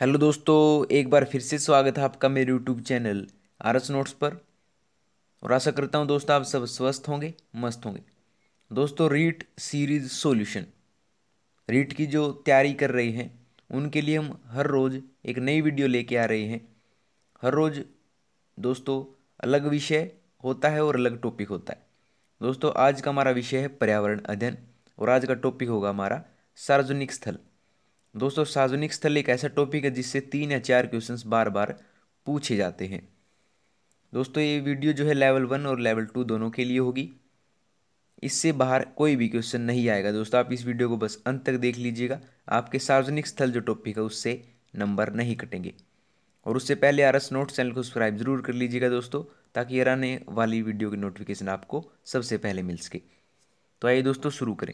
Hello दोस्तों, एक बार फिर से स्वागत है आपका मेरे यूट्यूब चैनल आरएस नोट्स पर। और आशा करता हूं दोस्तों आप सब स्वस्थ होंगे, मस्त होंगे। दोस्तों, रीट सीरीज सॉल्यूशन, रीट की जो तैयारी कर रहे हैं उनके लिए हम हर रोज़ एक नई वीडियो लेके आ रहे हैं। हर रोज़ दोस्तों अलग विषय होता है और अलग टॉपिक होता है। दोस्तों, आज का हमारा विषय है पर्यावरण अध्ययन और आज का टॉपिक होगा हमारा सार्वजनिक स्थल। दोस्तों, सार्वजनिक स्थल एक ऐसा टॉपिक है जिससे 3 या 4 क्वेश्चंस बार बार पूछे जाते हैं। दोस्तों, ये वीडियो जो है लेवल 1 और लेवल 2 दोनों के लिए होगी। इससे बाहर कोई भी क्वेश्चन नहीं आएगा। दोस्तों, आप इस वीडियो को बस अंत तक देख लीजिएगा, आपके सार्वजनिक स्थल जो टॉपिक है उससे नंबर नहीं कटेंगे। और उससे पहले आरएस नोट चैनल को सब्सक्राइब जरूर कर लीजिएगा दोस्तों, ताकि ये आने वाली वीडियो की नोटिफिकेशन आपको सबसे पहले मिल सके। तो आइए दोस्तों शुरू करें।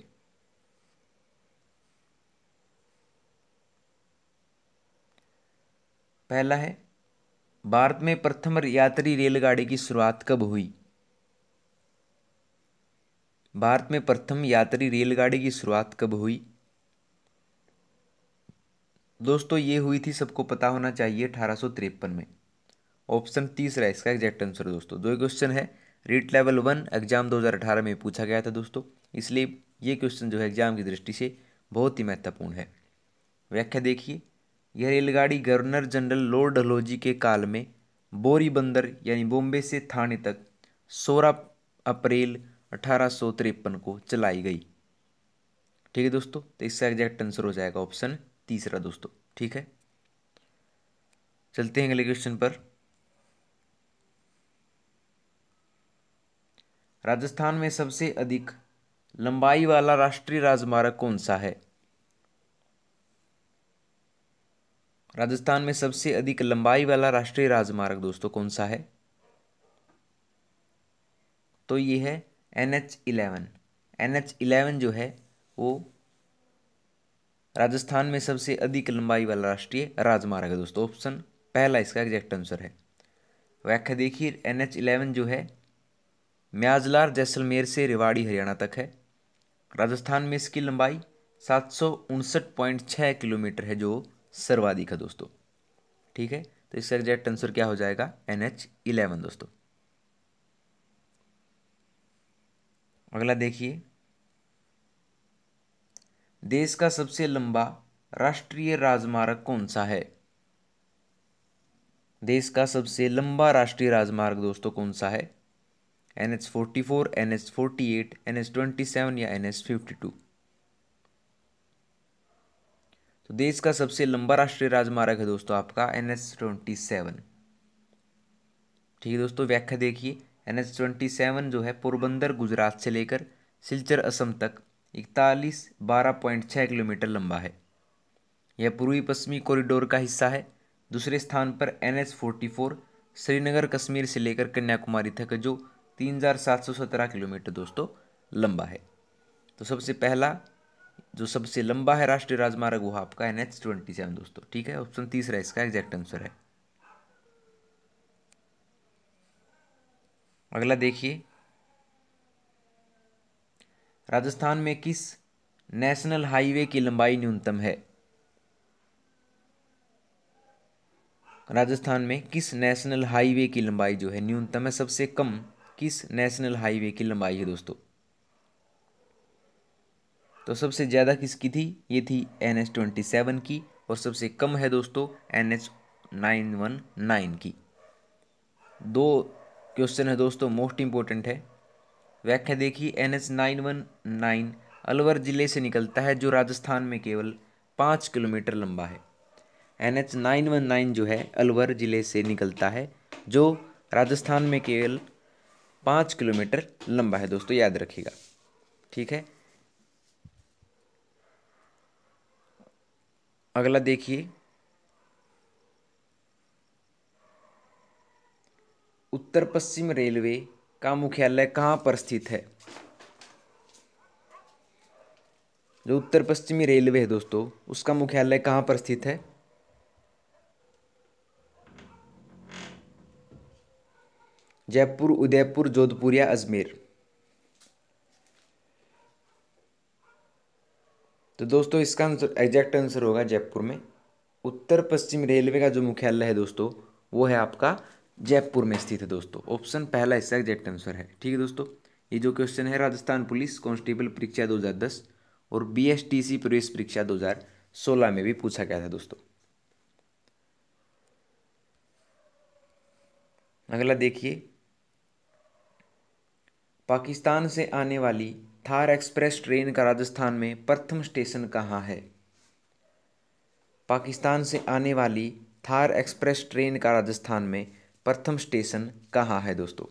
पहला है, भारत में प्रथम यात्री रेलगाड़ी की शुरुआत कब हुई? भारत में प्रथम यात्री रेलगाड़ी की शुरुआत कब हुई? दोस्तों, ये हुई थी, सबको पता होना चाहिए, 1853 में। ऑप्शन तीसरा है इसका एग्जैक्ट आंसर। दोस्तों, दो क्वेश्चन है, रीट लेवल 1 एग्जाम 2018 में पूछा गया था दोस्तों, इसलिए ये क्वेश्चन जो है एग्जाम की दृष्टि से बहुत ही महत्वपूर्ण है। व्याख्या देखिए, यह रेलगाड़ी गवर्नर जनरल लॉर्ड डलहौजी के काल में बोरी बंदर यानी बॉम्बे से थाने तक 16 अप्रैल 1853 को चलाई गई। ठीक है दोस्तों, तो इसका एग्जैक्ट आंसर हो जाएगा ऑप्शन तीसरा दोस्तों। ठीक है, चलते हैं अगले क्वेश्चन पर। राजस्थान में सबसे अधिक लंबाई वाला राष्ट्रीय राजमार्ग कौन सा है? राजस्थान में सबसे अधिक लंबाई वाला राष्ट्रीय राजमार्ग दोस्तों कौन सा है? तो ये है NH11। NH11 जो है वो राजस्थान में सबसे अधिक लंबाई वाला राष्ट्रीय राजमार्ग है दोस्तों। ऑप्शन पहला इसका एग्जैक्ट आंसर है। व्याख्या देखिए, NH11 जो है म्याजलार जैसलमेर से रेवाड़ी हरियाणा तक है। राजस्थान में इसकी लंबाई 759.6 किलोमीटर है, जो सर्वाधिक है दोस्तों। ठीक है, तो इसका एग्जैक्ट आंसर क्या हो जाएगा? NH11 दोस्तों। अगला देखिए, देश का सबसे लंबा राष्ट्रीय राजमार्ग कौन सा है? देश का सबसे लंबा राष्ट्रीय राजमार्ग दोस्तों कौन सा है? NH44, NH48, NH27 या NH52? तो देश का सबसे लंबा राष्ट्रीय राजमार्ग है दोस्तों आपका NH27। ठीक है दोस्तों, व्याख्या देखिए, NH27 जो है पोरबंदर गुजरात से लेकर सिलचर असम तक 4112.6 किलोमीटर लंबा है। यह पूर्वी पश्चिमी कॉरिडोर का हिस्सा है। दूसरे स्थान पर NH44 श्रीनगर कश्मीर से लेकर कन्याकुमारी तक, जो 3717 किलोमीटर दोस्तों लंबा है। तो सबसे पहला जो सबसे लंबा है राष्ट्रीय राजमार्ग वो आपका NH27 दोस्तों। ठीक है, ऑप्शन तीसरा इसका एग्जैक्ट आंसर है। अगला देखिए, राजस्थान में किस नेशनल हाईवे की लंबाई न्यूनतम है? राजस्थान में किस नेशनल हाईवे की लंबाई जो है न्यूनतम है? सबसे कम किस नेशनल हाईवे की लंबाई है दोस्तों? तो सबसे ज़्यादा किसकी थी? ये थी NH27 की, और सबसे कम है दोस्तों NH919 की। दो क्वेश्चन है दोस्तों, मोस्ट इंपॉर्टेंट है। व्याख्या देखिए, NH919 अलवर जिले से निकलता है, जो राजस्थान में केवल 5 किलोमीटर लंबा है। NH919 जो है अलवर जिले से निकलता है, जो राजस्थान में केवल 5 किलोमीटर लंबा है दोस्तों, याद रखिएगा। ठीक है, अगला देखिए, उत्तर पश्चिम रेलवे का मुख्यालय कहाँ पर स्थित है? जो उत्तर पश्चिमी रेलवे है दोस्तों, उसका मुख्यालय कहाँ पर स्थित है? जयपुर, उदयपुर, जोधपुर या अजमेर? तो दोस्तों इसका आंसर एग्जैक्ट आंसर होगा जयपुर में। उत्तर पश्चिम रेलवे का जो मुख्यालय है दोस्तों, वो है आपका जयपुर में स्थित है दोस्तों। ऑप्शन पहला इसका एग्जैक्ट आंसर है। ठीक है दोस्तों, ये जो क्वेश्चन है राजस्थान पुलिस कांस्टेबल परीक्षा 2010 और बीएसटीसी प्रवेश परीक्षा 2016 में भी पूछा गया था दोस्तों। अगला देखिए, पाकिस्तान से आने वाली थार एक्सप्रेस ट्रेन का राजस्थान में प्रथम स्टेशन कहाँ है? पाकिस्तान से आने वाली थार एक्सप्रेस ट्रेन का राजस्थान में प्रथम स्टेशन कहाँ है दोस्तों?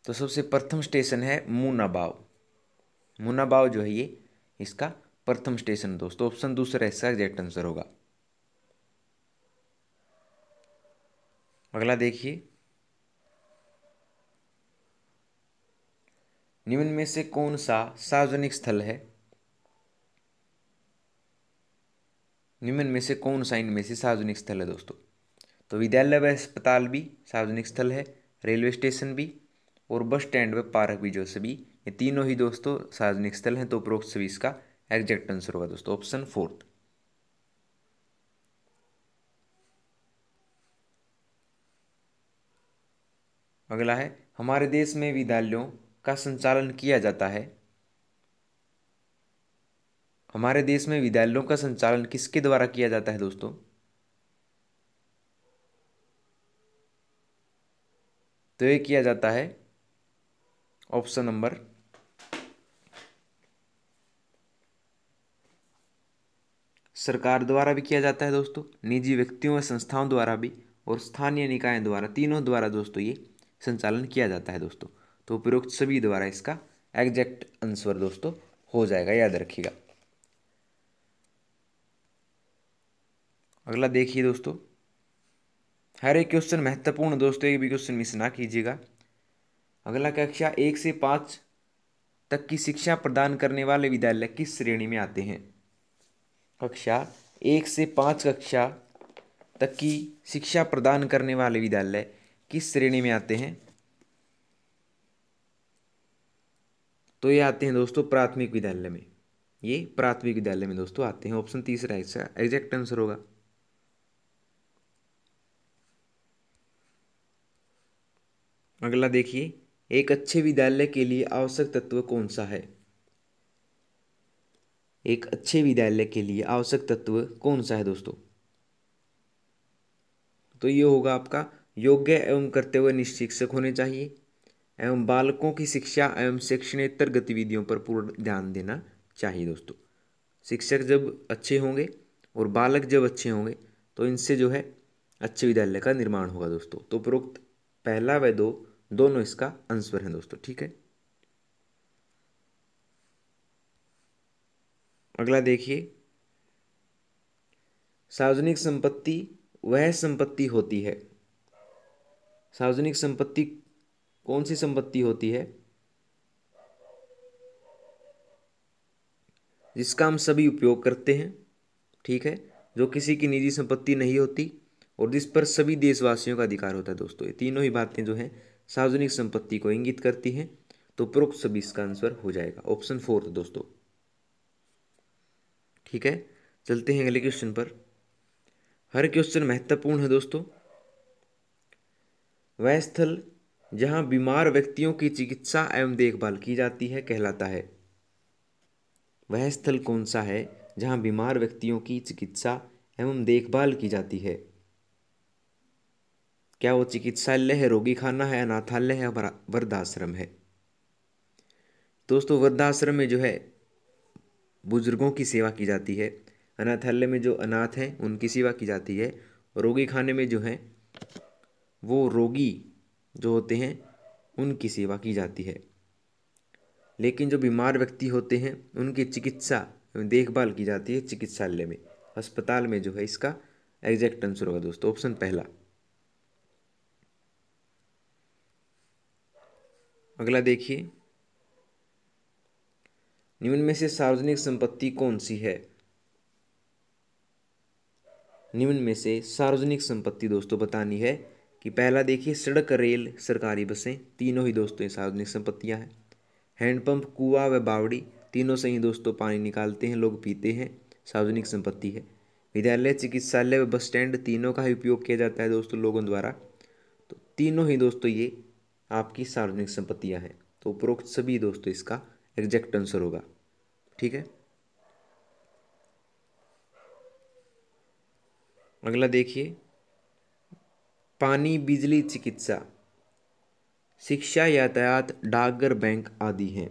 तो सबसे प्रथम स्टेशन है मुनाबाव। मुनाबाव जो है ये इसका प्रथम स्टेशन दोस्तों। ऑप्शन दूसरा इसका एग्जैक्ट आंसर होगा। अगला देखिए, निम्न में से कौन सा सार्वजनिक स्थल है? निम्न में से कौन सा इनमें से सार्वजनिक स्थल है दोस्तों? तो विद्यालय व अस्पताल भी सार्वजनिक स्थल है, रेलवे स्टेशन भी और बस स्टैंड व पार्क भी, जो सभी ये तीनों ही दोस्तों सार्वजनिक स्थल हैं। तो उपरोक्त सभी इसका एग्जैक्ट आंसर होगा दोस्तों, ऑप्शन फोर्थ। अगला है, हमारे देश में विद्यालयों का संचालन किया जाता है। हमारे देश में विद्यालयों का संचालन किसके द्वारा किया जाता है दोस्तों? तो ये किया जाता है ऑप्शन नंबर सरकार द्वारा भी किया जाता है दोस्तों, निजी व्यक्तियों व संस्थाओं द्वारा भी और स्थानीय निकायों द्वारा, तीनों द्वारा दोस्तों ये संचालन किया जाता है दोस्तों। तो उपरोक्त सभी द्वारा इसका एग्जैक्ट आंसर दोस्तों हो जाएगा, याद रखिएगा। अगला देखिए दोस्तों, हर एक क्वेश्चन महत्वपूर्ण दोस्तों, एक भी क्वेश्चन मिस ना कीजिएगा। अगला, कक्षा 1 से 5 तक की शिक्षा प्रदान करने वाले विद्यालय किस श्रेणी में आते हैं? कक्षा 1 से 5 कक्षा तक की शिक्षा प्रदान करने वाले विद्यालय किस श्रेणी में आते हैं? तो ये आते हैं दोस्तों प्राथमिक विद्यालय में। ये प्राथमिक विद्यालय में दोस्तों आते हैं। ऑप्शन तीसरा इसका एग्जैक्ट आंसर होगा। अगला देखिए, एक अच्छे विद्यालय के लिए आवश्यक तत्व कौन सा है? एक अच्छे विद्यालय के लिए आवश्यक तत्व कौन सा है दोस्तों? तो ये होगा आपका योग्य एवं कर्तव्यनिष्ठ शिक्षक होने चाहिए, एवं बालकों की शिक्षा एवं शिक्षणेतर गतिविधियों पर पूर्ण ध्यान देना चाहिए दोस्तों। शिक्षक जब अच्छे होंगे और बालक जब अच्छे होंगे तो इनसे जो है अच्छे विद्यालय का निर्माण होगा दोस्तों। तो उपरोक्त पहला व दो दोनों इसका आंसर है दोस्तों। ठीक है, अगला देखिए, सार्वजनिक संपत्ति वह संपत्ति होती है। सार्वजनिक संपत्ति कौन सी संपत्ति होती है जिसका हम सभी उपयोग करते हैं? ठीक है, जो किसी की निजी संपत्ति नहीं होती और जिस पर सभी देशवासियों का अधिकार होता है दोस्तों। ये तीनों ही बातें जो हैं सार्वजनिक संपत्ति को इंगित करती हैं। तो उपरोक्त सभी इसका आंसर हो जाएगा, ऑप्शन फोर्थ दोस्तों। ठीक है, चलते हैं अगले क्वेश्चन पर। हर क्वेश्चन महत्वपूर्ण है दोस्तों। वह स्थल जहां बीमार व्यक्तियों की चिकित्सा एवं देखभाल की जाती है कहलाता है। वह स्थल कौन सा है जहां बीमार व्यक्तियों की चिकित्सा एवं देखभाल की जाती है? क्या वो चिकित्सालय है, रोगी खाना है, अनाथालय है, वृद्धाश्रम है? दोस्तों वृद्धाश्रम में जो है बुजुर्गों की सेवा की जाती है, अनाथालय में जो अनाथ हैं उनकी सेवा की जाती है, रोगी खाने में जो है वो रोगी जो होते हैं उनकी सेवा की जाती है। लेकिन जो बीमार व्यक्ति होते हैं उनकी चिकित्सा एवं देखभाल की जाती है चिकित्सालय में, अस्पताल में जो है। इसका एग्जैक्ट आंसर होगा दोस्तों, ऑप्शन पहला। अगला देखिए, निम्न में से सार्वजनिक संपत्ति कौन सी है? निम्न में से सार्वजनिक संपत्ति दोस्तों बतानी है कि पहला देखिए, सड़क, रेल, सरकारी बसें, तीनों ही दोस्तों ये सार्वजनिक संपत्तियां हैं। हैंडपंप, कुआं व बावड़ी, तीनों से ही दोस्तों पानी निकालते हैं, लोग पीते हैं। सार्वजनिक संपत्ति है। विद्यालय, चिकित्सालय व बस स्टैंड तीनों का ही उपयोग किया जाता है दोस्तों लोगों द्वारा। तो तीनों ही दोस्तों ये आपकी सार्वजनिक संपत्तियां हैं। तो उपरोक्त सभी दोस्तों इसका एग्जैक्ट आंसर होगा। ठीक है, अगला देखिए, पानी, बिजली, चिकित्सा, शिक्षा, यातायात, डाकघर, बैंक आदि हैं।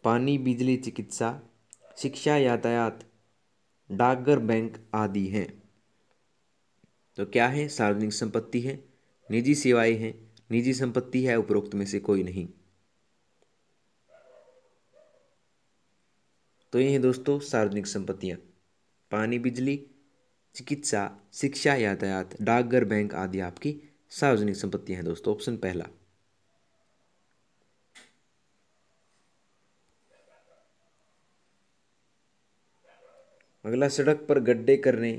पानी, बिजली, चिकित्सा, शिक्षा, यातायात, डाकघर, बैंक आदि हैं। तो क्या है? सार्वजनिक संपत्ति है, निजी सेवाएं हैं, निजी संपत्ति है, उपरोक्त में से कोई नहीं। तो ये है दोस्तों सार्वजनिक संपत्तियां, पानी, बिजली, चिकित्सा, शिक्षा, यातायात, डाकघर, बैंक आदि आपकी सार्वजनिक संपत्तियां हैं दोस्तों। ऑप्शन पहला। अगला, सड़क पर गड्ढे करने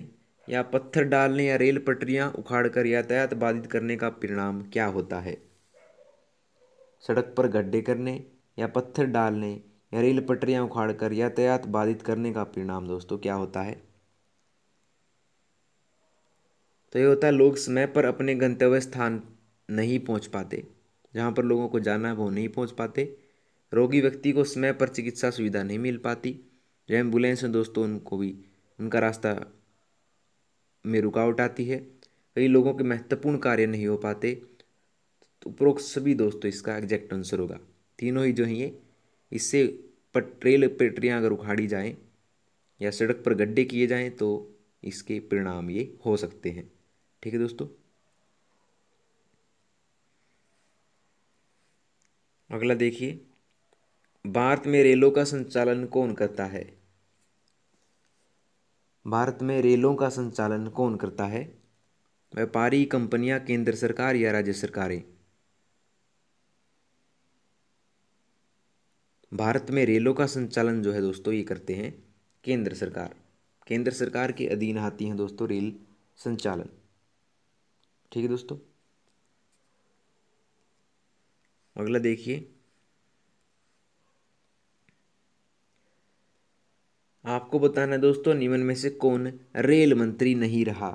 या पत्थर डालने या रेल पटरियां उखाड़कर यातायात बाधित करने का परिणाम क्या होता है? सड़क पर गड्ढे करने या पत्थर डालने या रेल पटरियां उखाड़कर यातायात बाधित करने का परिणाम दोस्तों क्या होता है? तो ये होता है, लोग समय पर अपने गंतव्य स्थान नहीं पहुंच पाते, जहां पर लोगों को जाना है वो नहीं पहुंच पाते। रोगी व्यक्ति को समय पर चिकित्सा सुविधा नहीं मिल पाती। जो एम्बुलेंस हैं दोस्तों उनको भी उनका रास्ता में रुकावट आती है। कई लोगों के महत्वपूर्ण कार्य नहीं हो पाते। तो उपरोक्त सभी दोस्तों इसका एग्जैक्ट आंसर होगा। तीनों ही जो हैं ये, इससे रेल पटरियाँ अगर उखाड़ी जाएं या सड़क पर गड्ढे किए जाएं तो इसके परिणाम ये हो सकते हैं। ठीक है दोस्तों, अगला देखिए, भारत में रेलों का संचालन कौन करता है? भारत में रेलों का संचालन कौन करता है? व्यापारी, कंपनियां, केंद्र सरकार या राज्य सरकारें? भारत में रेलों का संचालन जो है दोस्तों ये करते हैं केंद्र सरकार। केंद्र सरकार के अधीन आती हैं दोस्तों रेल संचालन। ठीक है दोस्तों, अगला देखिए, आपको बताना है दोस्तों निम्न में से कौन रेल मंत्री नहीं रहा?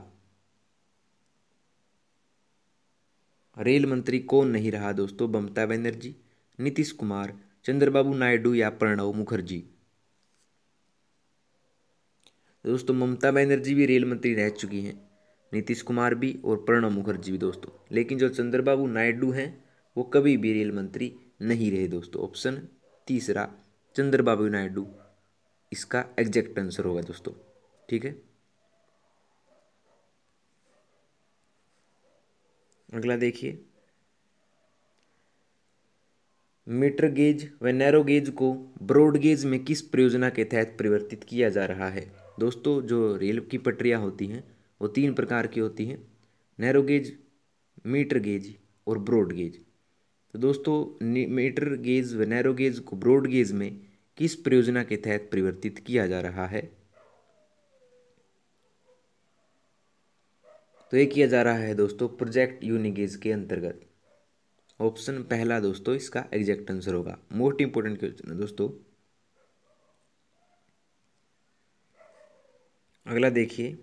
रेल मंत्री कौन नहीं रहा दोस्तों? ममता बनर्जी, नीतीश कुमार, चंद्रबाबू नायडू या प्रणब मुखर्जी? दोस्तों ममता बनर्जी भी रेल मंत्री रह चुकी हैं, नीतीश कुमार भी और प्रणब मुखर्जी भी दोस्तों। लेकिन जो चंद्रबाबू नायडू हैं वो कभी भी रेल मंत्री नहीं रहे दोस्तों। ऑप्शन तीसरा, चंद्रबाबू नायडू इसका एग्जैक्ट आंसर होगा दोस्तों। ठीक है, अगला देखिए, मीटर गेज व नैरो गेज को ब्रॉड गेज में किस परियोजना के तहत परिवर्तित किया जा रहा है? दोस्तों जो रेल की पटरियां होती हैं वो तीन प्रकार की होती हैं, नैरो गेज, मीटर गेज और ब्रॉड गेज। तो दोस्तों मीटर गेज व नैरो गेज को ब्रॉड गेज में किस परियोजना के तहत परिवर्तित किया जा रहा है? तो ये किया जा रहा है दोस्तों प्रोजेक्ट यूनिगेज के अंतर्गत। ऑप्शन पहला दोस्तों इसका एग्जैक्ट आंसर होगा। मोस्ट इंपोर्टेंट क्वेश्चन है दोस्तों। अगला देखिए,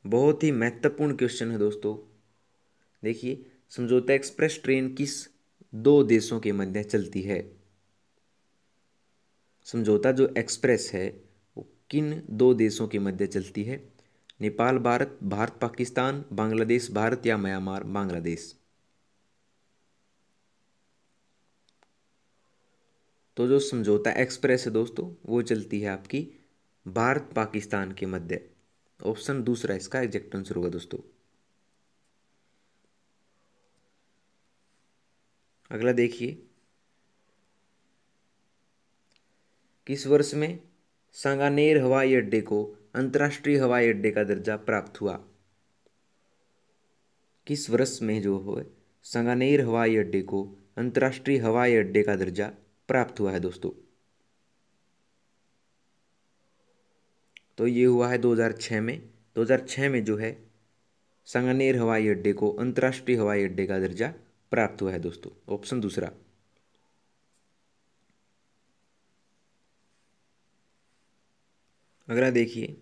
बहुत ही महत्वपूर्ण क्वेश्चन है दोस्तों। देखिए, समझौता एक्सप्रेस ट्रेन किस दो देशों के मध्य चलती है? समझौता जो एक्सप्रेस है वो किन दो देशों के मध्य चलती है? नेपाल भारत, भारत पाकिस्तान, बांग्लादेश भारत या म्यांमार बांग्लादेश? तो जो समझौता एक्सप्रेस है दोस्तों वो चलती है आपकी भारत पाकिस्तान के मध्य। ऑप्शन दूसरा इसका एग्जैक्ट आंसर होगा दोस्तों। अगला देखिए, किस वर्ष में सांगानेर हवाई अड्डे को अंतर्राष्ट्रीय हवाई अड्डे का दर्जा प्राप्त हुआ? किस वर्ष में जो है सांगानेर हवाई अड्डे को अंतर्राष्ट्रीय हवाई अड्डे का दर्जा प्राप्त हुआ है दोस्तों? तो ये हुआ है 2006 में। 2006 में जो है सांगानेर हवाई अड्डे को अंतर्राष्ट्रीय हवाई अड्डे का दर्जा प्राप्त हुआ है दोस्तों। ऑप्शन दूसरा। अगला देखिए,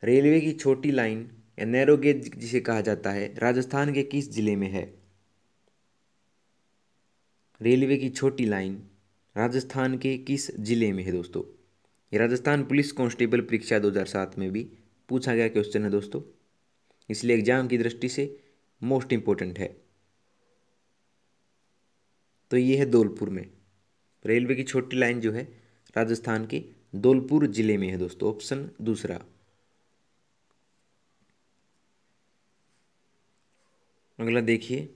रेलवे की छोटी लाइन या नैरो गेज जिसे कहा जाता है राजस्थान के किस जिले में है? रेलवे की छोटी लाइन राजस्थान के किस जिले में है दोस्तों? ये राजस्थान पुलिस कांस्टेबल परीक्षा 2007 में भी पूछा गया क्वेश्चन है दोस्तों, इसलिए एग्जाम की दृष्टि से मोस्ट इंपॉर्टेंट है। तो ये है धौलपुर में। रेलवे की छोटी लाइन जो है राजस्थान के धौलपुर जिले में है दोस्तों, ऑप्शन दूसरा। अगला देखिए,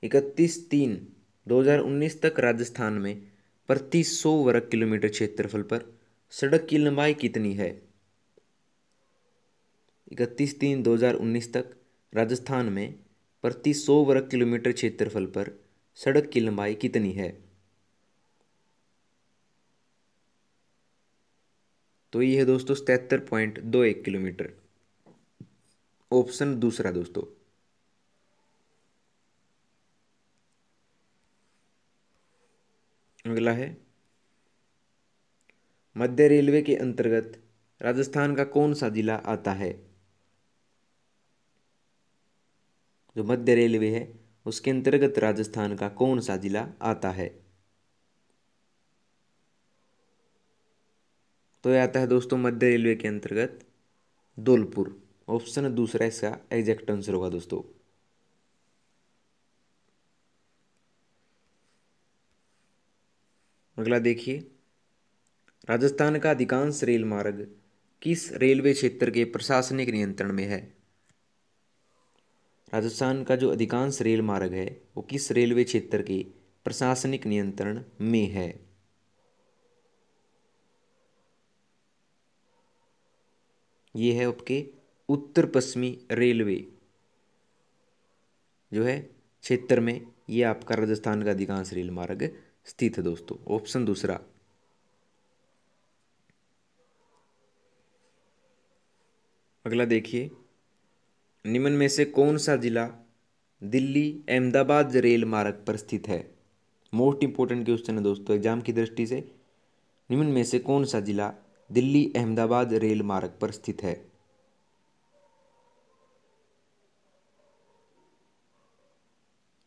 31/3/2019 तक राजस्थान में प्रति 100 वर्ग किलोमीटर क्षेत्रफल पर सड़क की लंबाई कितनी है? 31/3/2019 तक राजस्थान में प्रति 100 वर्ग किलोमीटर क्षेत्रफल पर सड़क की लंबाई कितनी है? तो ये है दोस्तों 77.21 किलोमीटर, ऑप्शन दूसरा दोस्तों। अगला है, मध्य रेलवे के अंतर्गत राजस्थान का कौन सा जिला आता है? जो मध्य रेलवे है उसके अंतर्गत राजस्थान का कौन सा जिला आता है? तो यह आता है दोस्तों मध्य रेलवे के अंतर्गत धौलपुर, ऑप्शन दूसरा इसका एग्जैक्ट आंसर होगा दोस्तों। अगला देखिए, राजस्थान का अधिकांश रेल मार्ग किस रेलवे क्षेत्र के प्रशासनिक नियंत्रण में है? राजस्थान का जो अधिकांश रेल मार्ग है वो किस रेलवे क्षेत्र के प्रशासनिक नियंत्रण में है? ये है आपके उत्तर पश्चिमी रेलवे जो है क्षेत्र में, ये आपका राजस्थान का अधिकांश रेल मार्ग स्थित है दोस्तों, ऑप्शन दूसरा। अगला देखिए, निम्न में से कौन सा जिला दिल्ली अहमदाबाद रेल मार्ग पर स्थित है? मोस्ट इंपोर्टेंट क्वेश्चन है दोस्तों एग्जाम की दृष्टि से। निम्न में से कौन सा जिला दिल्ली अहमदाबाद रेल मार्ग पर स्थित है?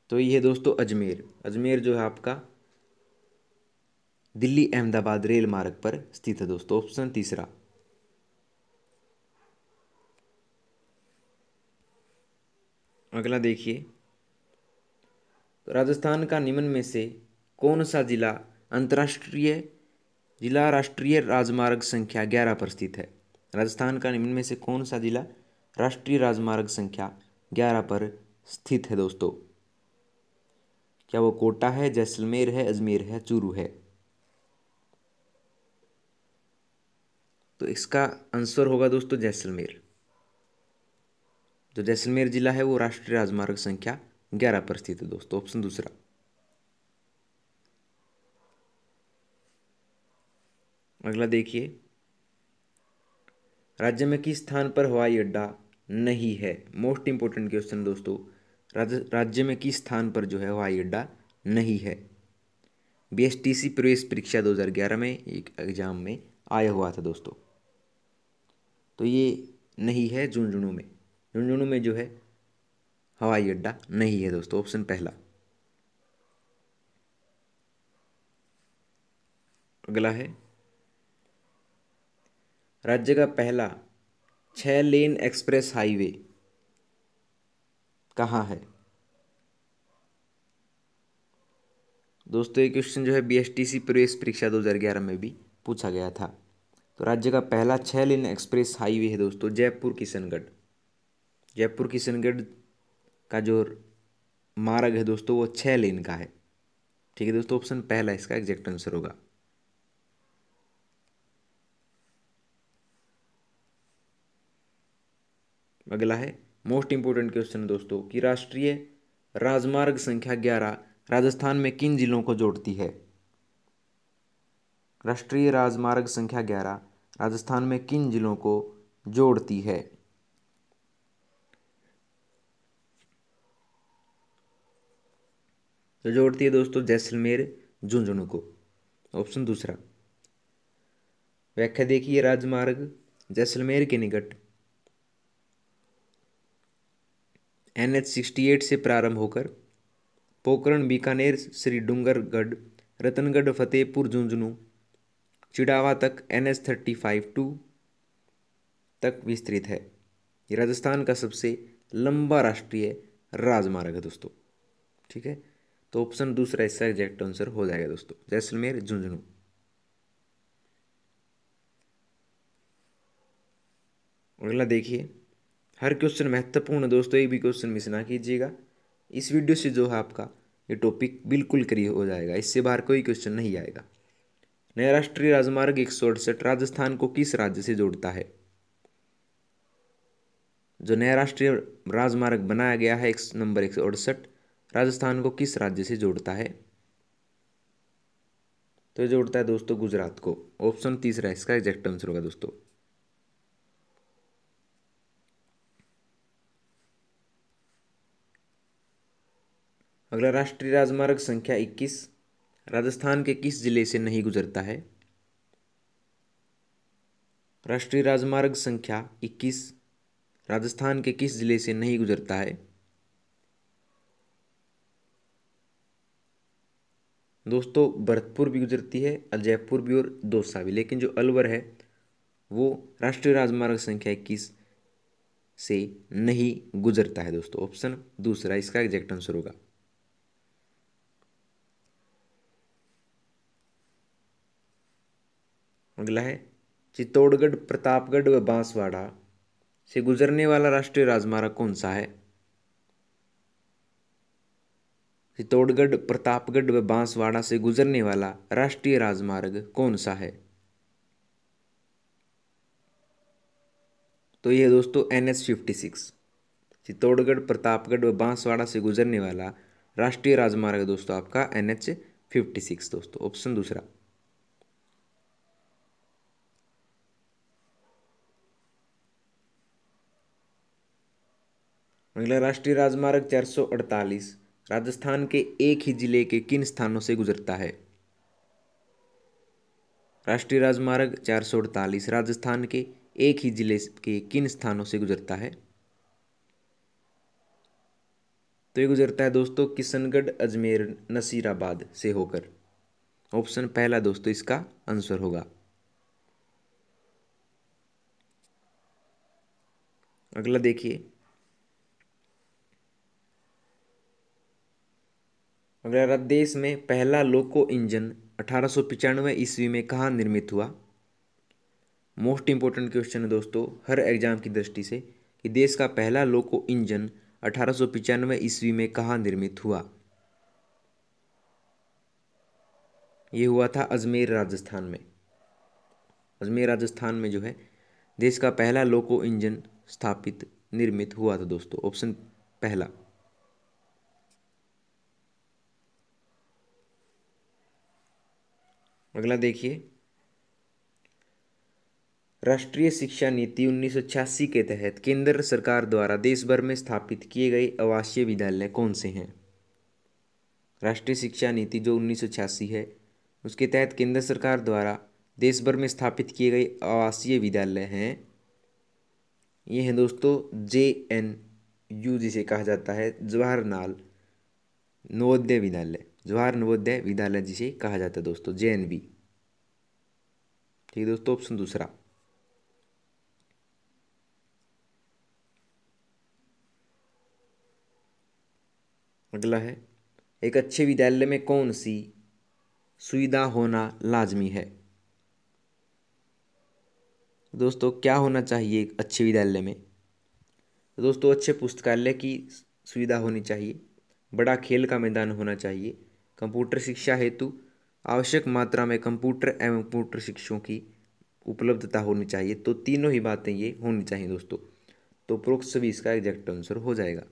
तो ये है दोस्तों अजमेर। अजमेर जो है आपका दिल्ली अहमदाबाद रेल मार्ग पर स्थित है दोस्तों, ऑप्शन तीसरा। अगला देखिए, तो राजस्थान का निम्न में से कौन सा जिला राष्ट्रीय राजमार्ग संख्या 11 पर स्थित है? राजस्थान का निम्न में से कौन सा जिला राष्ट्रीय राजमार्ग संख्या 11 पर स्थित है दोस्तों? क्या वो कोटा है, जैसलमेर है, अजमेर है, चूरू है? तो इसका आंसर होगा दोस्तों जैसलमेर। जो जैसलमेर जिला है वो राष्ट्रीय राजमार्ग संख्या 11 पर स्थित है दोस्तों, ऑप्शन दूसरा। अगला देखिए, राज्य में किस स्थान पर हवाई अड्डा नहीं है? मोस्ट इंपोर्टेंट क्वेश्चन दोस्तों, राज्य में किस स्थान पर जो है हवाई अड्डा नहीं है? बीएसटीसी प्रवेश परीक्षा 2011 में एक एग्जाम में आया हुआ था दोस्तों। तो ये नहीं है झुंझुनू में। झुंझुनू में जो है हवाई अड्डा नहीं है दोस्तों, ऑप्शन पहला। अगला है, राज्य का पहला 6 लेन एक्सप्रेस हाईवे कहाँ है? दोस्तों ये क्वेश्चन जो है बीएसटीसी प्रवेश परीक्षा 2011 में भी पूछा गया था। तो राज्य का पहला 6 लेन एक्सप्रेस हाईवे है दोस्तों जयपुर किशनगढ़। जयपुर किशनगढ़ का जो मार्ग है दोस्तों वो 6 लेन का है। ठीक है दोस्तों, ऑप्शन पहला इसका एग्जैक्ट आंसर होगा। अगला है मोस्ट इंपोर्टेंट क्वेश्चन दोस्तों कि राष्ट्रीय राजमार्ग संख्या 11 राजस्थान में किन जिलों को जोड़ती है? राष्ट्रीय राजमार्ग संख्या 11 राजस्थान में किन जिलों को जोड़ती है? तो जोड़ती है दोस्तों जैसलमेर झुंझुनू को। ऑप्शन दूसरा। व्याख्या देखिए, राजमार्ग जैसलमेर के निकट NH-68 से प्रारंभ होकर पोखरण, बीकानेर, श्री डूंगरगढ़, रतनगढ़, फतेहपुर, झुंझुनू, चिड़ावा तक NH-35 तक विस्तृत है। ये राजस्थान का सबसे लंबा राष्ट्रीय राजमार्ग है दोस्तों। ठीक है, तो ऑप्शन दूसरा इसका एग्जैक्ट आंसर हो जाएगा दोस्तों, जैसलमेर झुंझुनू। अगला देखिए, हर क्वेश्चन महत्वपूर्ण है दोस्तों, एक भी क्वेश्चन मिस ना कीजिएगा। इस वीडियो से जो है आपका ये टॉपिक बिल्कुल क्लियर हो जाएगा, इससे बाहर कोई क्वेश्चन नहीं आएगा। नया राष्ट्रीय राजमार्ग 168 राजस्थान को किस राज्य से जोड़ता है? जो नया राष्ट्रीय राजमार्ग बनाया गया है नंबर 168 राजस्थान को किस राज्य से जोड़ता है? तो ये जोड़ता है दोस्तों गुजरात को। ऑप्शन तीसरा इसका एग्जैक्ट आंसर होगा दोस्तों। अगला, राष्ट्रीय राजमार्ग संख्या 21 राजस्थान के किस जिले से नहीं गुजरता है? राष्ट्रीय राजमार्ग संख्या 21 राजस्थान के किस जिले से नहीं गुजरता है? दोस्तों भरतपुर भी गुजरती है, जयपुर भी और दौसा भी, लेकिन जो अलवर है वो राष्ट्रीय राजमार्ग संख्या 21 से नहीं गुजरता है दोस्तों। ऑप्शन दूसरा इसका एग्जैक्ट आंसर होगा। अगला है, चित्तौड़गढ़, प्रतापगढ़ व बांसवाड़ा से गुजरने वाला राष्ट्रीय राजमार्ग कौन सा है? चित्तौड़गढ़, प्रतापगढ़ व बांसवाड़ा से गुजरने वाला राष्ट्रीय राजमार्ग कौन सा है? तो ये दोस्तों NH-56 चित्तौड़गढ़, प्रतापगढ़ व बांसवाड़ा से गुजरने वाला राष्ट्रीय राजमार्ग दोस्तों आपका NH-56 दोस्तों। ऑप्शन दूसरा। अगला, राष्ट्रीय राजमार्ग 448 राजस्थान के एक ही जिले के किन स्थानों से गुजरता है? राष्ट्रीय राजमार्ग 448 राजस्थान के एक ही जिले के किन स्थानों से गुजरता है? तो ये गुजरता है दोस्तों किशनगढ़, अजमेर, नसीराबाद से होकर। ऑप्शन पहला दोस्तों इसका आंसर होगा। अगला देखिए, अगला, देश में पहला लोको इंजन 1895 ईस्वी में कहाँ निर्मित हुआ? मोस्ट इंपॉर्टेंट क्वेश्चन है दोस्तों हर एग्जाम की दृष्टि से, कि देश का पहला लोको इंजन 1895 ईस्वी में कहाँ निर्मित हुआ? ये हुआ था अजमेर राजस्थान में। अजमेर राजस्थान में जो है देश का पहला लोको इंजन स्थापित निर्मित हुआ था दोस्तों। ऑप्शन पहला। अगला देखिए, राष्ट्रीय शिक्षा नीति 1986 के तहत केंद्र सरकार द्वारा देश भर में स्थापित किए गए आवासीय विद्यालय कौन से हैं? राष्ट्रीय शिक्षा नीति जो 1986 है उसके तहत केंद्र सरकार द्वारा देश भर में स्थापित किए गए आवासीय विद्यालय हैं, ये हैं दोस्तों JNU जिसे कहा जाता है, जवाहर नवोदय विद्यालय, जवाहर नवोदय विद्यालय जिसे कहा जाता है दोस्तों, JNV। ठीक है दोस्तों, ऑप्शन दूसरा। अगला है, एक अच्छे विद्यालय में कौन सी सुविधा होना लाजमी है? दोस्तों क्या होना चाहिए एक अच्छे विद्यालय में? तो दोस्तों अच्छे पुस्तकालय की सुविधा होनी चाहिए, बड़ा खेल का मैदान होना चाहिए, कंप्यूटर शिक्षा हेतु आवश्यक मात्रा में कंप्यूटर एवं कंप्यूटर शिक्षकों की उपलब्धता होनी चाहिए। तो तीनों ही बातें ये होनी चाहिए दोस्तों। तो उपरोक्त सभी इसका एग्जैक्ट आंसर हो जाएगा।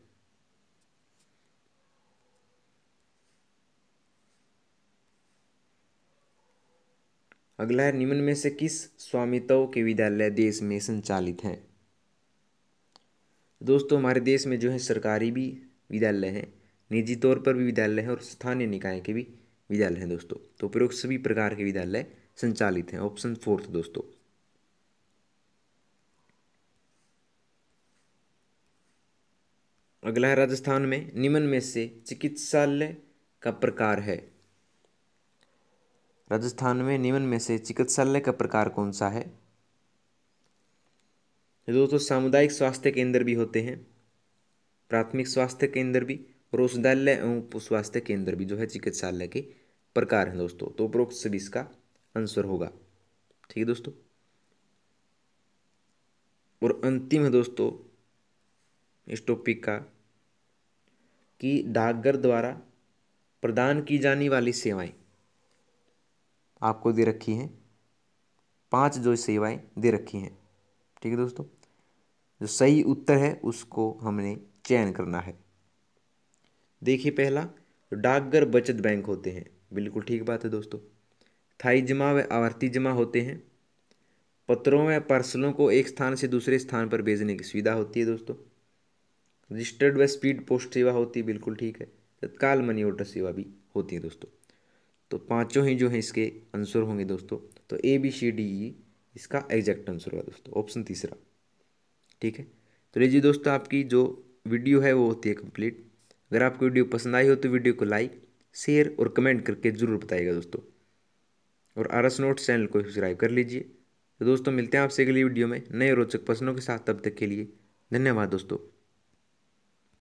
अगला है, निम्न में से किस स्वामित्व के विद्यालय देश में संचालित हैं? दोस्तों हमारे देश में जो है सरकारी भी विद्यालय हैं, निजी तौर पर भी विद्यालय हैं और स्थानीय निकाय के भी विद्यालय हैं दोस्तों। तो उपरोक्त सभी प्रकार के विद्यालय संचालित हैं। ऑप्शन 4 दोस्तों। अगला है राजस्थान में निम्न में से चिकित्सालय का प्रकार है। राजस्थान में निम्न में से चिकित्सालय का प्रकार कौन सा है? दोस्तों सामुदायिक स्वास्थ्य केंद्र भी होते हैं, प्राथमिक स्वास्थ्य केंद्र भी, और औषधालय एवं उप स्वास्थ्य केंद्र भी जो है चिकित्सालय के प्रकार हैं दोस्तों। तो उपरोक्त सभी इसका आंसर होगा। ठीक है दोस्तों। और अंतिम है दोस्तों इस टॉपिक का कि डाकघर द्वारा प्रदान की जाने वाली सेवाएं आपको दे रखी हैं। 5 जो सेवाएं दे रखी हैं। ठीक है दोस्तों। जो सही उत्तर है उसको हमने चयन करना है। देखिए पहला, तो डाकघर बचत बैंक होते हैं, बिल्कुल ठीक बात है दोस्तों। स्थायी जमा व आवर्ती जमा होते हैं। पत्रों व पार्सलों को एक स्थान से दूसरे स्थान पर भेजने की सुविधा होती है दोस्तों। रजिस्टर्ड व स्पीड पोस्ट सेवा होती है, बिल्कुल ठीक है। तत्काल मनी ऑर्डर सेवा भी होती है दोस्तों। तो पांचों ही जो है इसके आंसर होंगे दोस्तों। तो ABCDE इसका एग्जैक्ट आंसर होगा दोस्तों, ऑप्शन तीसरा। ठीक है। तो लीजिए दोस्तों, आपकी जो वीडियो है वो होती है कंप्लीट। अगर आपको वीडियो पसंद आई हो तो वीडियो को लाइक, शेयर और कमेंट करके ज़रूर बताइएगा दोस्तों। और RS नोट्स चैनल को सब्सक्राइब कर लीजिए। तो दोस्तों मिलते हैं आपसे अगली वीडियो में नए रोचक प्रश्नों के साथ। तब तक के लिए धन्यवाद दोस्तों।